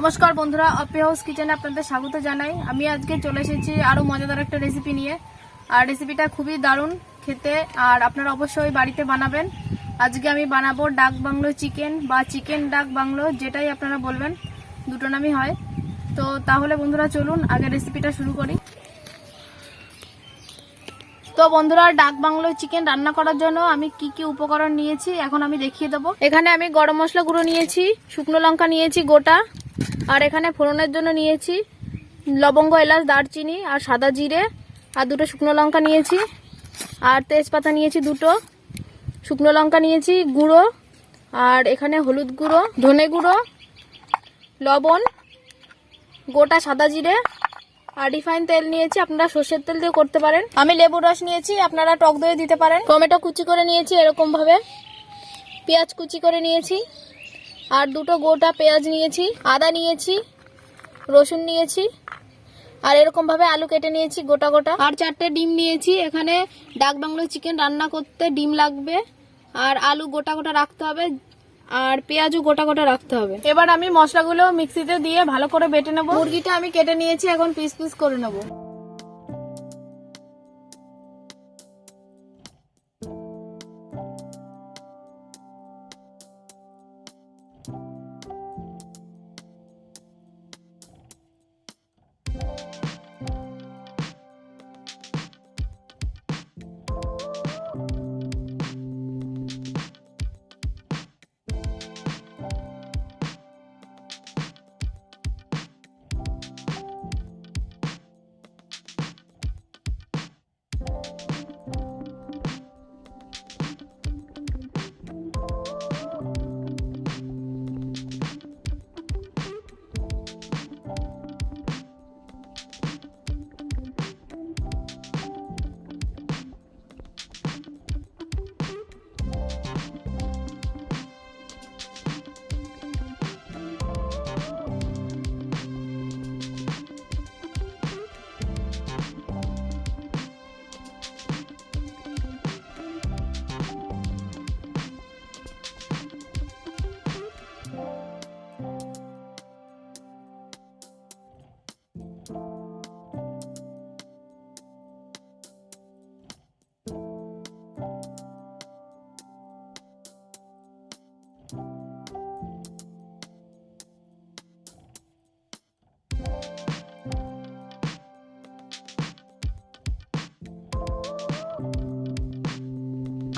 নমস্কার বন্ধুরা, অপি হাউস কিচেনে আপনাদের স্বাগত জানাই। আমি আজকে চলে এসেছি আরো মজাদার একটা রেসিপি নিয়ে। আর রেসিপিটা খুবই দারুণ খেতে, আর আপনারা অবশ্যই বাড়িতে বানাবেন। আজকে আমি বানাবো ডাক বাংলো চিকেন বা চিকেন ডাক বাংলো, যেটাই আপনারা বলবেন, দুটো নামই হয়। তো তাহলে বন্ধুরা চলুন আগে রেসিপিটা শুরু করি। তো বন্ধুরা, ডাক বাংলো চিকেন রান্না করার জন্য আমি কি কি উপকরণ নিয়েছি এখন আমি দেখিয়ে দেবো। এখানে আমি গরম মশলা গুঁড়ো নিয়েছি, শুকনো লঙ্কা নিয়েছি গোটা, আর এখানে ফোড়নের জন্য নিয়েছি লবঙ্গ, এলাচ, দারচিনি আর সাদা জিরে, আর দুটো শুকনো লঙ্কা নিয়েছি, আর তেজপাতা নিয়েছি দুটো, শুকনো লঙ্কা নিয়েছি গুঁড়ো, আর এখানে হলুদ গুঁড়ো, ধনে গুঁড়ো, লবণ, গোটা সাদা জিরে, আর রিফাইন তেল নিয়েছি। আপনারা সর্ষের তেল দিয়ে করতে পারেন। আমি লেবু রস নিয়েছি, আপনারা টক দই দিতে পারেন। টমেটো কুচি করে নিয়েছি এরকম ভাবে, পেঁয়াজ কুচি করে নিয়েছি, আর দুটো গোটা পেঁয়াজ নিয়েছি, আদা নিয়েছি, রসুন নিয়েছি, আর এরকম ভাবে আলু কেটে নিয়েছি গোটা গোটা, আর 4টে ডিম নিয়েছি। এখানে ডাক বাংলো চিকেন রান্না করতে ডিম লাগবে, আর আলু গোটা গোটা রাখতে হবে, আর পেঁয়াজও গোটা গোটা রাখতে হবে। এবার আমি মশলাগুলো মিক্সিতে দিয়ে ভালো করে বেটে নেব। মুরগিটা আমি কেটে নিয়েছি, এখন পিস পিস করে নেব।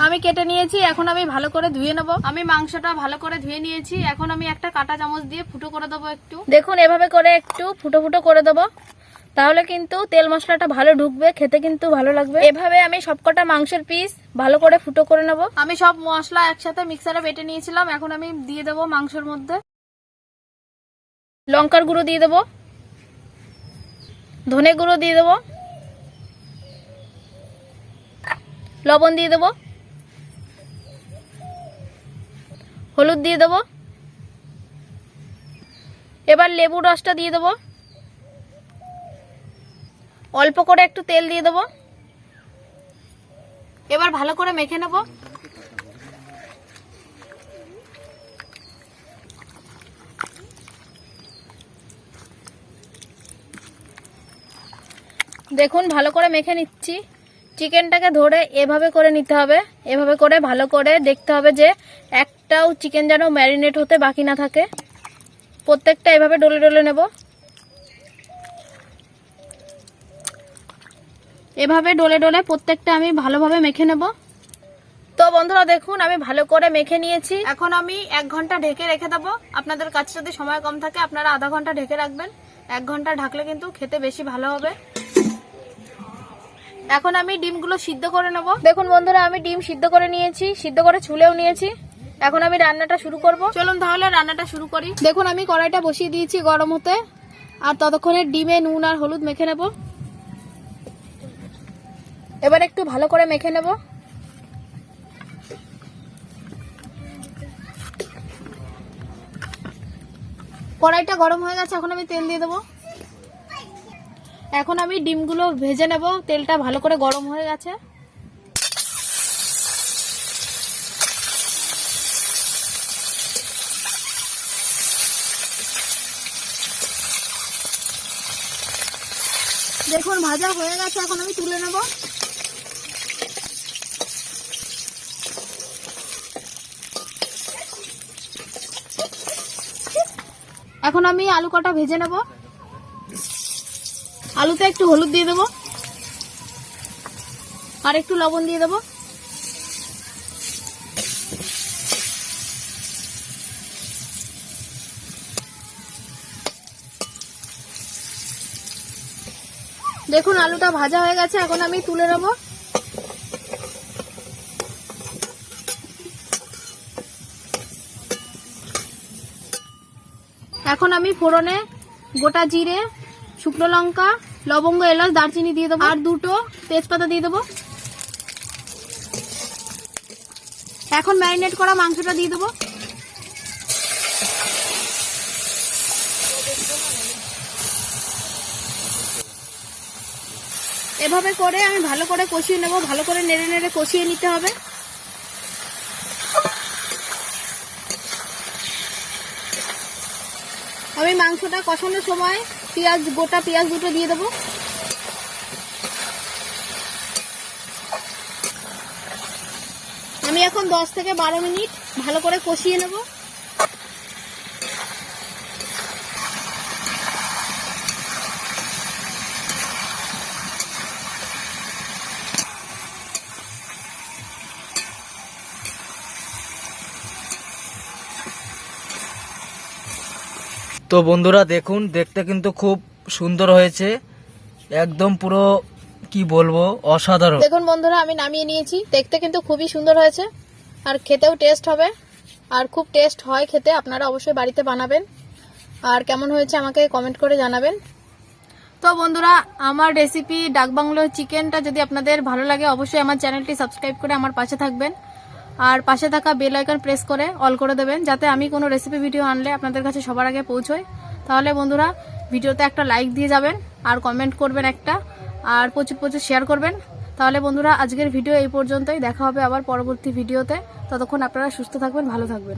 আমি কেটে নিয়েছি, এখন আমি ভালো করে ধুয়ে নেব। আমি মাংসটা ভালো করে ধুয়ে নিয়েছি, এখন আমি একটা কাঁটা চামচ দিয়ে ফুটো করে দেবো। একটু দেখুন, এভাবে করে একটু ফুটো ফুটো করে দেবো, তাহলে কিন্তু তেল মশলাটা ভালো ঢুকবে, খেতে কিন্তু ভালো লাগবে। এভাবে আমি সবকটা মাংসের পিস ভালো করে ফুটো করে নেব। আমি সব মশলা একসাথে মিক্সারে বেটে নিয়েছিলাম, এখন আমি দিয়ে দেবো মাংসের মধ্যে। লঙ্কার গুঁড়ো দিয়ে দেবো, ধনে গুঁড়ো দিয়ে দেবো, লবণ দিয়ে দেবো, হলুদ দিয়ে দেবো। এবার লেবুর রসটা দিয়ে দেবো, অল্প করে একটু তেল দিয়ে দেবো। এবার ভালো করে মেখে নেব। দেখুন, ভালো করে মেখে নিচ্ছি। চিকেনটাকে ধরে এভাবে করে নিতে হবে, এভাবে করে ভালো করে দেখতে হবে যে একটাও চিকেন যেন ম্যারিনেট হতে বাকি না থাকে। প্রত্যেকটা এভাবে ডলে ডলে নেব, এভাবে ডলে ডলে প্রত্যেকটা আমি ভালোভাবে মেখে নেব। তো বন্ধুরা দেখুন, আমি ভালো করে মেখে নিয়েছি। এখন আমি 1 ঘন্টা ঢেকে রেখে দেবো। আপনাদের কাছে যদি সময় কম থাকে আপনারা আধা ঘন্টা ঢেকে রাখবেন। 1 ঘন্টা ঢাকলে কিন্তু খেতে বেশি ভালো হবে। এখন আমি ডিমগুলো সিদ্ধ করে নেব। দেখুন বন্ধুরা, আমি ডিম সিদ্ধ করে নিয়েছি, সিদ্ধ করে ছুলেও নিয়েছি। এখন আমি রান্নাটা শুরু করব। চলুন তাহলে রান্নাটা শুরু করি। দেখুন, আমি কড়াইটা বসিয়ে দিয়েছি গরম হতে, আর ততক্ষণে ডিমে নুন আর হলুদ মেখে নেব। এবার একটু ভালো করে মেখে নেব। কড়াইটা গরম হয়ে গেছে, এখন আমি তেল দিয়ে দেবো। এখন আমি ডিমগুলো ভেজে নেব। তেলটা ভালো করে গরম হয়ে গেছে। দেখুন ভাজা হয়ে গেছে, এখন আমি তুলে নেব। এখন আমি আলু কটা ভেজে নেব। আলুতে একটু হলুদ দিয়ে দেবো আর একটু লবণ দিয়ে দেবো। দেখুন আলুটা ভাজা হয়ে গেছে, এখন আমি তুলে নেব। এখন আমি ফোড়নে গোটা জিরে, শুকনো লঙ্কা, লবঙ্গ, এলাচ, দারচিনি দিয়ে দেবো আর দুটো তেজপাতা দিয়ে দেবো। এখন ম্যারিনেট করা মাংসটা দিয়ে দেবো। এভাবে করে আমি ভালো করে কষিয়ে নেব, ভালো করে নেড়ে নেড়ে কষিয়ে নিতে হবে। আমি মাংসটা কষানোর সময় গোটা পেঁয়াজ দুটো দিয়ে দেবো। আমি এখন 10 থেকে 12 মিনিট ভালো করে কষিয়ে নেব। তো বন্ধুরা দেখুন, দেখতে কিন্তু খুব সুন্দর হয়েছে, একদম পুরো কি বলবো অসাধারণ। দেখুন বন্ধুরা আমি নামিয়ে নিয়েছি, দেখতে কিন্তু খুবই সুন্দর হয়েছে আর খেতেও টেস্ট হবে, আর খুব টেস্ট হয় খেতে। আপনারা অবশ্যই বাড়িতে বানাবেন, আর কেমন হয়েছে আমাকে কমেন্ট করে জানাবেন। তো বন্ধুরা আমার রেসিপি ডাক বাংলো চিকেনটা যদি আপনাদের ভালো লাগে অবশ্যই আমার চ্যানেলটি সাবস্ক্রাইব করে আমার পাশে থাকবেন, আর পাশে থাকা বেল আইকন প্রেস করে অল করে দেবেন, যাতে আমি কোনো রেসিপি ভিডিও আনলে আপনাদের কাছে সবার আগে পৌঁছয়। তাহলে বন্ধুরা ভিডিওতে একটা লাইক দিয়ে যাবেন আর কমেন্ট করবেন একটা, আর প্রচুর প্রচুর শেয়ার করবেন। তাহলে বন্ধুরা আজকের ভিডিও এই পর্যন্তই, দেখা হবে আবার পরবর্তী ভিডিওতে। ততক্ষণ আপনারা সুস্থ থাকবেন, ভালো থাকবেন।